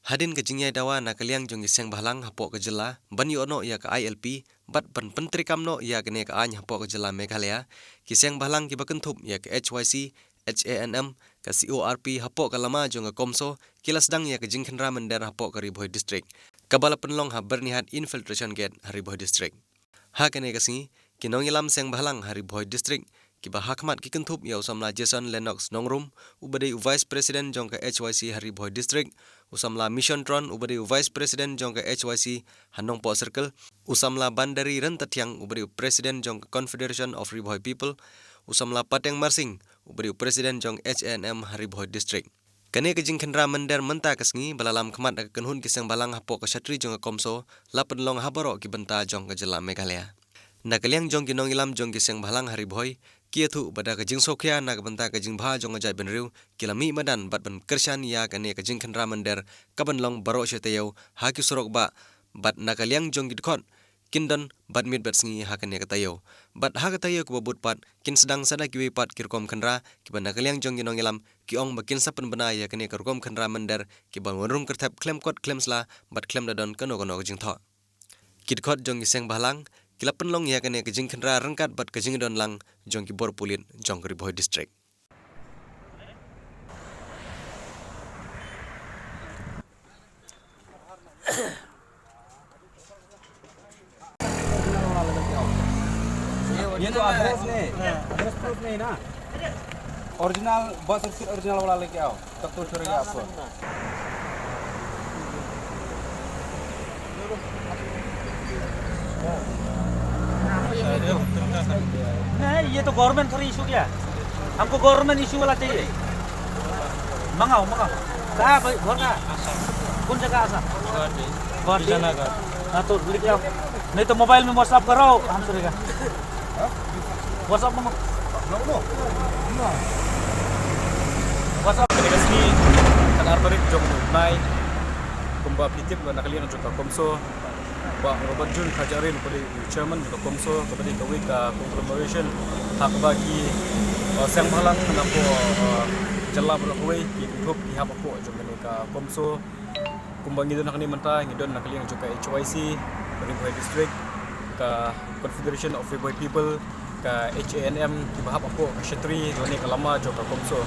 Hadin ke jingyai dawa na kaliang jong giseng bahalang hapok ke jela ban yono ya ke ILP bat ban pentri kamno ya ke ne ke any hapok ke jela Meghalaya kiseng bahalang ki bakentup ya ke HYC HANM ke CORP hapok ke lama jong ke Komso kilas dang ya ke jingkhenra mender hapok ke Riboy district kabala penlong ha bernihat infiltration gate Riboy district ha ke ne ke singi kinong ilam seng bahalang Riboy district Kiba hakmat ki kentup ya usamla Jason Lennox Nongrum ubade Vice President jong ke HYC Riboy District usamla Mission Tron ubade Vice President jong ke HYC Hanongpo Circle usamla Bandari Rentatiang ubade President jong ke Confederation of Riboy People usamla Pateng Marsing ubade President jong HNM Riboy District Kane ke jingkhenra mender menta kesngi balalam khmat ke kenhun kiseng balang hapo ke Shatri jong ke Komso lapen long habaro ki benta jong ke jela Meghalaya Nakaliang jong kinong ilam jong kiseng balang Riboy Kia tu pada kajing sokya nak benta kajing bha jong ajai benriu kilami madan bat ban kershan ya kane kajing khenra mender kaban long baro shetayau ha ki surok ba bat nakaliang jong gidkhot kindon bat mit bat sngi ha kane katayau bat ha katayau ko babut pat kin sedang sada kiwi pat kirkom khenra ki ban nakaliang jong ginong ilam ki ong bakin sapen bena ya kane kirkom khenra mender ki ban wonrung kerthap klem kot klemsla bat klem dadon kano kano kajing tho kidkhot jong giseng balang Kilapan long ya kene kejing khenra rengkat bat kejing don lang jong ki bor pulit jong ke Riboy district. ये तो एड्रेस नहीं address proof नहीं ना ओरिजिनल बस certificate original वाला लेके आओ तब तो छोड़ेंगे आपको नहीं ये तो गवर्नमेंट थोड़ी इशू क्या हमको गवर्नमेंट इशू वाला चाहिए मंगाओ मंगाओ कहाँ भाई घर कहाँ कौन जगह आसा गुवाहाटी हाँ तो लिख आओ नहीं तो मोबाइल में व्हाट्सअप करो हम सुनेगा व्हाट्सअप में WhatsApp komunikasi kan artorik jong nai kumba pitip na nakalian jong Komso ba Robert Jun Kajarin poli chairman jong Komso kepada kawi ka conglomeration hak bagi sang balang napo jela berkuai di grup di hap ko jong ka Komso kumba ngidon nakani menta ngidon nakalian jong ka HYC Riboy district ka Confederation of Riboy People ka HANM di bahap ko ka Shatri doni kalama jong ka Komso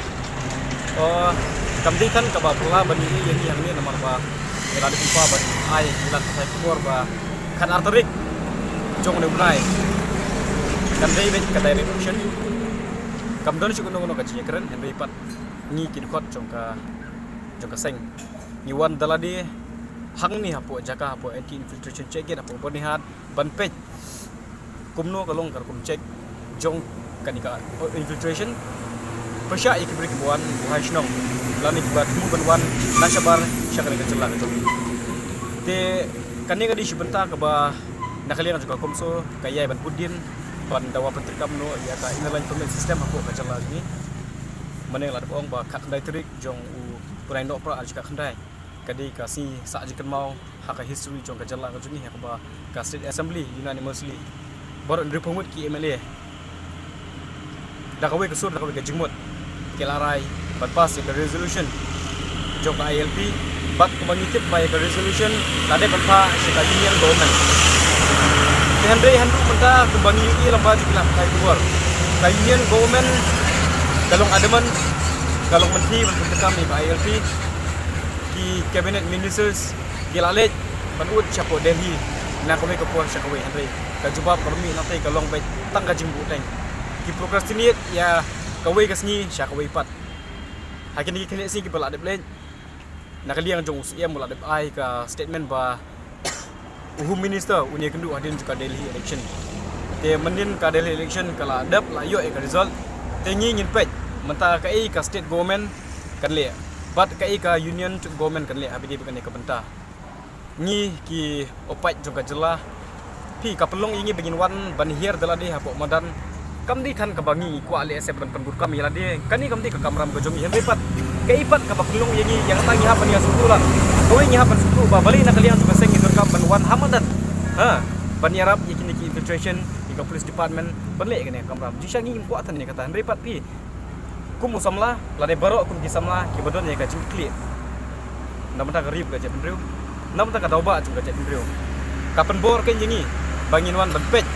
kamdi kan ka ba pula bani yang ni namar ba ilani kumpa ba ai ilan sai kubor ba kan arterik jong ne unai kamdi bet ka direction kamdon su kuno ka chi keren henry pat ni kin khot jong ka seng ni wan daladi hang ni hapo jaka hapo anti infiltration check get hapo bani hat ban page kumno kalong kar kum check jong kanika infiltration Pasya ikibrik buan buhay sinong lani kibat buban nasabar siya kanina celang ito. Te kanina di sibenta kaba nakalian juga Komso kaya ban pudin ban dawa pentrikam no ya ka inalan payment system aku ka celang ni. Mana lad ong ba kak ndai trik jong u punai no pra ajka khandai. Kadi kasi sa ajikan mau haka history jong ka celang ka ni haka ba ka state assembly unanimously. Bor repomut ki MLA. Dakawe kesur dakawe ke jingmut. Kelarai pas ke resolution jong ILP bat mengitip by ke resolution tadi pempa sekalian government Henry menta kembangi ini lamba jiklah kai keluar union government kalong ademan kalong menteri bertekam di ILP di cabinet ministers kilalet panut chapo Delhi na kami ke puan syakawe Henry kajubab permi nanti kalong baik tangga jimbu teng ki procrastinate ya kawai kasni sya kawai pat hakin ni kene si ki bala de blend nakaliang jong UCM bala de ai ka statement ba Home Minister unia kendu hadin juga Delhi election te menin ka Delhi election kala adap la yo ka result te ngi ngin pet menta ka ai ka state government kan le bat ka ai ka union government kan le habidi bukan ka benta ngi ki opat juga jela pi ka pelong ingi begin wan ban hier dala de hapo madan kamdi kan kabangi ku ali asep ban penbur kami lade kani kamdi ka kamram go jomi henry pat kaipat ka baklong yangi yang tangi hapan ya sukula koi ngi hapan suku ba bali na kalian juga seng idor kam ban wan hamadan ha ban yarap yakini ki infiltration di police department ban le kene kamram jisangi ku atan ni kata henry pat pi ku musamla lade baro ku ki samla ki badon ya ka jingkli namata garib ga jet mendriu namata ka dauba juga jet mendriu kapan bor kan jingi bangin wan benpet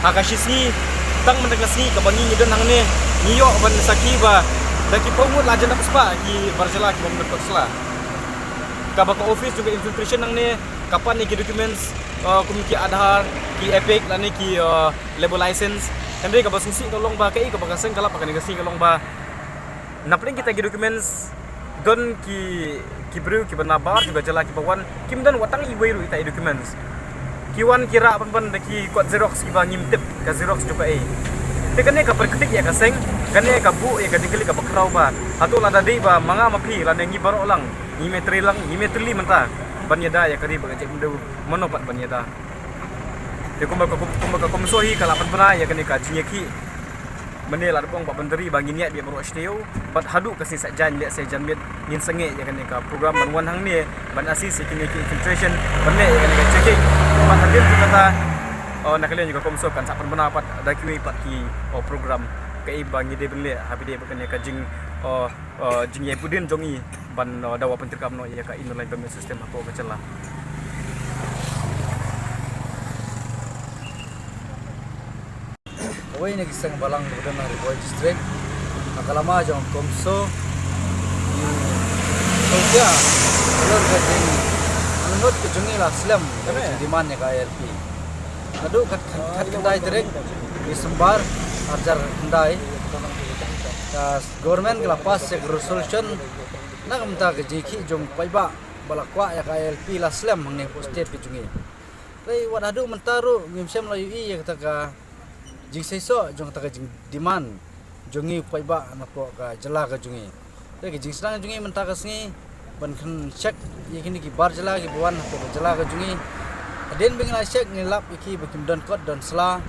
hakashisni tang mendegasni ka bangi dan hang ne niyo ban saki ba daki pomut lajan dak spa ki barjala ki bom dak sla ka ba office juga infiltration nang ne kapan ni ki documents kumki Aadhaar ki epic lani ki label license endre ka ba sisi tolong ba kai ka ba kaseng kala pakai negasi tolong ba napling kita ki documents don ki bru ki banabar juga jala ki bawan kim dan watang iweiru ita documents kiwan kira pan daki kuat xerox ki ba ngimtip ka xerox juga tekane ka perketik ya kaseng kane ka bu ya ka dikeli ka bakrau ba atau lada dei ba manga mapi lada ngi baro lang ngi metri menta banyada ya kari ba jek mundu monopat banyada de kumba ka komsohi kala pan bana ya kane ka jinyaki mene la bong ba benderi bagi niat dia baro steo bat hadu kasi sajan dia sejan mit ngin senge ya kane ka program banwan hang ni ban asis kini ki infiltration bane ya kane ka checking pat hadir kata nak kalian juga komso kan sak pernah pat daki pat ki program kai bangi de bele habi de bakane ka jing jing ye pudin jongi ban dawa penterkam no ya ka inline payment system apa ka celah Kawai ni kisah balang kemudian dari Boy District. Nakalama jong komso Saudia. Kalau kerja menurut kejungi lah Islam di mana ka ILP. Adu kat kendai direct di sembar ajar kendai. Tas government kelapas sek resolution nak minta kejiki jong paiba balakwa ya ka ILP lah Islam hang ni state kejungi. Lai wat adu mentaru ngimsem la UI ya kata ka jing seso jong taka jing demand jongi paiba napo ka jala ka jongi le jing sedang jongi mentakas ni ban kan check yakini ki bar jala ki buan napo ka jala ka jongi aden bingla check ni lap iki bakim don code don sla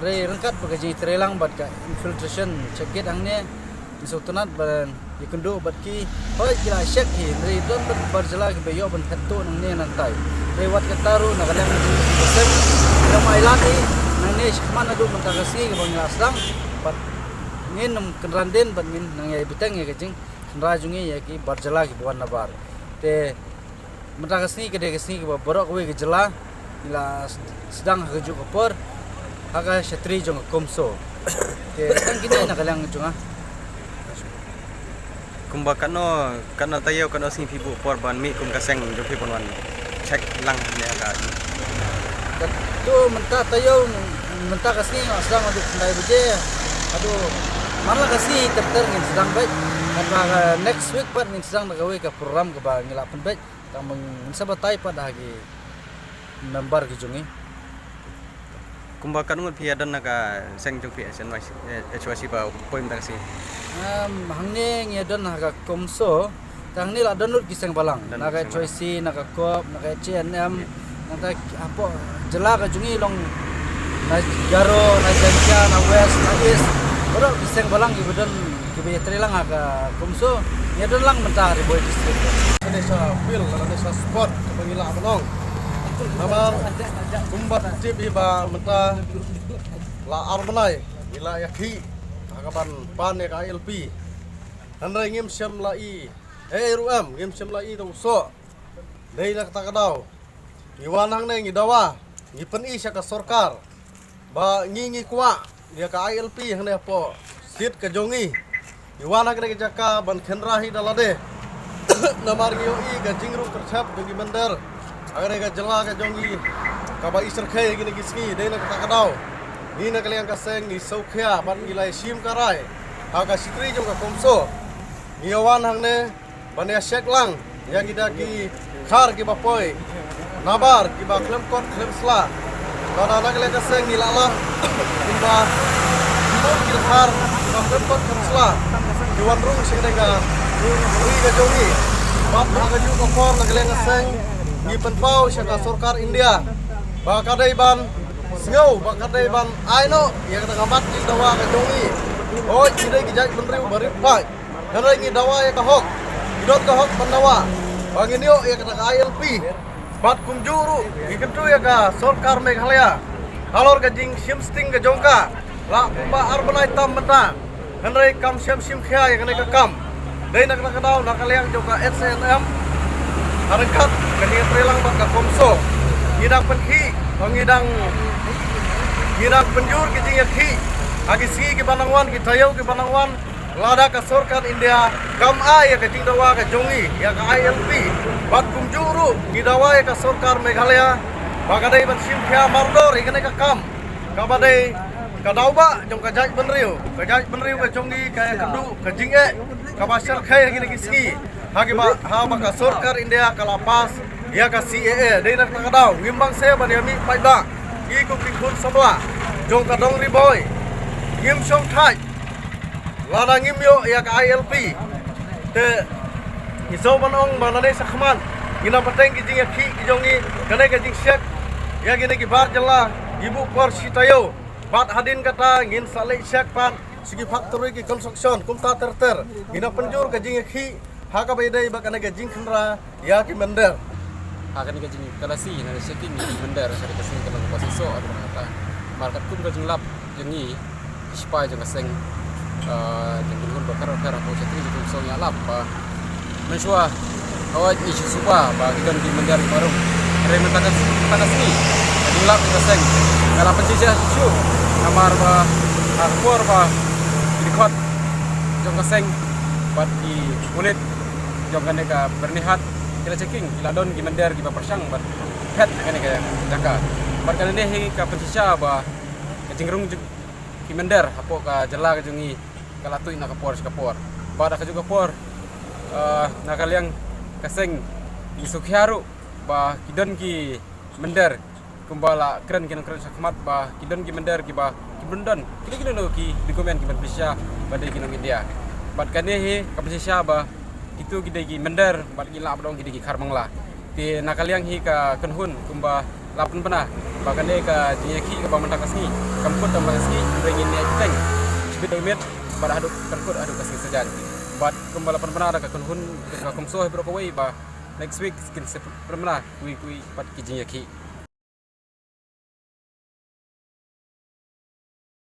re rengkat baka jing trelang bat ka infiltration check it angne isotunat ban ikundu bat ki hoi kila check hi re don bar jala ki bayo ban khatto nang ne nantai re wat ka taru nagalang sem ramai lagi nangni mana du mentakasi ke bang lasdang pat ngin kendaraan den pat ngin nang ya bitang ya kecing kendaraan jungi ya ki barjala ki buan nabar te mentakasi ke dekasi ke borok we ke jela ila sedang haju kopor aga shatri jong komso te tang kini nakalang junga kumbakano kana tayo kana sing fibu por ban mi kum kaseng jo pi ponwan check lang ne aga tu mentah tayo mentah kasih sedang ada kendai beje aduh mana kasih tertengin sedang baik dan next week pat ngin sedang nagawe ka program ka ba ngilapan baik tang mensabatai pada lagi member kijungi kumbakano ngut piadan naga seng jo pi HYC ba poim taksi hangni ngedon naga komso tang ni la donut kiseng balang naga HYC naga kop naga CNM naga apa jela ka jungi long na Jaro, na Jancia, na West, na East. Pero kiseng balang ibudon kibiyatri lang aga kumso. Yadon lang mentah di Boy District. Ada sa feel, ada sa sport pangila manong. Nabar kumbat tip iba mentah la armanai ila yakhi agaban pan ka ILP. Andai ngim syam lai ruam ngim syam lai tu so. Dei la takadaw. Iwanang na ngidawa. Ngipen isya ka sorkar. Ba ngingi kwa dia ka ILP hang ne po sit ka jongi iwana ka jaka ban khenrahi dalade namar ngi oi ka jingru kerchap dongi bandar agar ka jela ka jongi ka ba isar khay gini gisni deina ka takadaw ni na kalian ka seng ni saukhya ban ilai sim karai ha ka sitri jong ka komso ni awan hang ne ban ya shek lang yang ida ki khar ki bapoi nabar ki ba klem kot klem sla Kalau nak lihat keseng ilalah, timba, kilhar, tempat kerja, jual rung sehingga rui kejongi, bab kerja kompor nak lihat keseng, ni penpau sehingga sorkar India, bakadai ban, sengau, bakadai ban, aino, yang kita ngamat di dawa kejongi, oh tidak kijak menteri beripak, karena ini dawa yang kahok, idot kahok pendawa, bangin yo yang kita ILP. Bat kumjuru ikentu ya ka sorkar Meghalaya halor ka jing simsting ka jongka la ba arbanai tam mata hanrai kam sim khya ya ka kam Dai nak kadau nak kaliang juga SNM harkat kini trelang bak komso ngidang penki ngidang penjur ki jing ki agi si ki banangwan ki tayau ki banangwan lada ka sarkar India kam ai ka jing dawa ka jongi ya ka ILP bak kumjuru ngidawa ka sarkar Meghalaya bagadai ban simkhya mardor ikane ka kam kabadai kadauba jong ka jaj benriu ka jongi ka kendu ka jinge ka basar khai gini kiski hagi ba ha ba ka sarkar India ka lapas ya ka CAA dei nak kadau ngimbang se ba mi pai ba i ku pikun sabla jong ka dong ri boy ngim song thai lada ngim yo ya ka ILP te iso banong banane sakhman ina pateng ki jing ki jongi kane ka jing syek ya gini ki bar jalla ibu por sitayo bat hadin kata ngin salai syek pan sigi factory ki construction kumta terter ina penjur ka jing ki ha ka bedai ba kane ka jing khandra ya ki mender akan ka jing kalasi na checking ni mender sa ka sing ka posiso at kata market kum ka jing lap jengi spai jeng seng jeng kun bakar bakar ko chatri jeng so ya lap mensua awat isu suba ba gidan di mender baru rena takas ni jeng lap ka seng kala pencija isu kamar ba akor ba dikot jeng ka seng bat di unit jeng kan ka bernihat kila checking kila don gi mender gi ba persang bat het kan ka jaka bat kan ne ka pencija ba jengrung ki mender hapo ka jala ka jungi kalatui na kapor bada ka juga por na kaliang kaseng isukhiaru ba kidan ki mender kumbala keren sakmat ba kidan ki mender ki ba ki bundon kini no ki dokumen ki berbisya pada ki India bad kane he ka bersya ba itu ki ki mender bad ki la abdong ki kharmangla ti na kaliang hi ka kenhun kumba lapun pernah bahkan dia ke jiaki ke paman takasni kamput dan makasni ingin dia teng sebab met pada aduk kamput aduk kasih sejan bat kembali pernah ada ke kunhun ke komso hebro kawai ba next week skin pernah kui pat ki jiaki